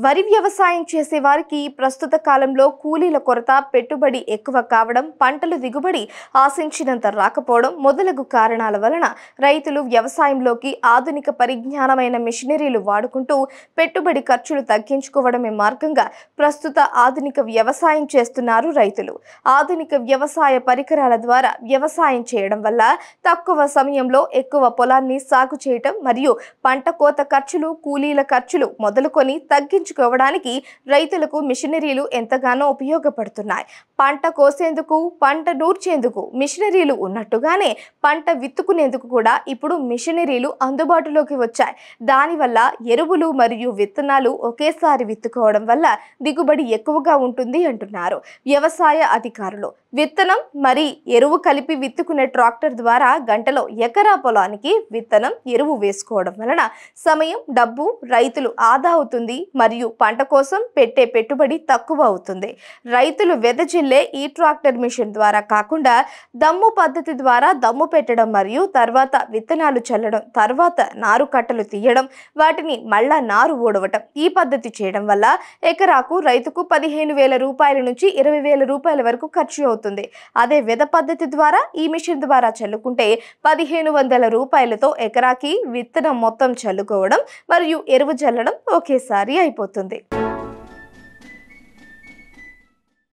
వరి వ్యవసాయం చేసే వారికి ప్రస్తుత కాలంలో కూలీల కొరత, పెట్టుబడి ఎక్కువ కావడం, పంటల దిగుబడి ఆశించినంత రాకపోవడం మొదలగు కారణాల వలన రైతులు వ్యవసాయంలోకి ఆధునిక పరిజ్ఞానమైన మిషనరీలు వాడుకుంటూ పెట్టుబడి ఖర్చులు తగ్గించుకోవడమే మార్గంగా ప్రస్తుత ఆధునిక వ్యవసాయం చేస్తున్నారు రైతులు. ఆధునిక వ్యవసాయ పరికరాల ద్వారా వ్యవసాయం చేయడం వల్ల తక్కువ సమయంలో ఎక్కువ పొలాన్ని సాగు చేయటం మరియు పంట కోత ఖర్చులు, కూలీల ఖర్చులు మొదలుకొని తగ్గించుకోవడానికి రైతులకు మిషనరీలు ఎంతగానో ఉపయోగపడుతున్నాయి. పంట కోసేందుకు, పంట నూర్చేందుకు మిషనరీలు ఉన్నట్టుగానే పంట విత్తుకునేందుకు కూడా ఇప్పుడు మిషనరీలు అందుబాటులోకి వచ్చాయి. దానివల్ల ఎరువులు మరియు విత్తనాలు ఒకేసారి విత్తుకోవడం వల్ల దిగుబడి ఎక్కువగా ఉంటుంది అంటున్నారు వ్యవసాయ అధికారులు. విత్తనం మరి ఎరువు కలిపి విత్తుకునే ట్రాక్టర్ ద్వారా గంటలో ఎకరా పొలానికి విత్తనం, ఎరువు వేసుకోవడం వలన సమయం, డబ్బు రైతులు ఆదా అవుతుంది మరియు పంట కోసం పెట్టే పెట్టుబడి తక్కువ అవుతుంది. రైతులు వెదజిల్లే ఈ ట్రాక్టర్ మిషన్ ద్వారా కాకుండా దమ్ము పద్ధతి ద్వారా దమ్ము పెట్టడం మరియు తర్వాత విత్తనాలు చల్లడం, తర్వాత నారు కట్టలు తీయడం, వాటిని మళ్ళా నారు ఊడవటం, ఈ పద్ధతి చేయడం వల్ల ఎకరాకు రైతుకు 15,000 రూపాయల నుంచి 20,000 రూపాయల వరకు ఖర్చు అవుతుంది. అదే వెద పద్ధతి ద్వారా ఈ మిషన్ ద్వారా చల్లుకుంటే 1,500 రూపాయలతో ఎకరాకి విత్తనం మొత్తం చల్లుకోవడం మరియు ఎరువు చల్లడం ఒకేసారి అయిపోతుంది.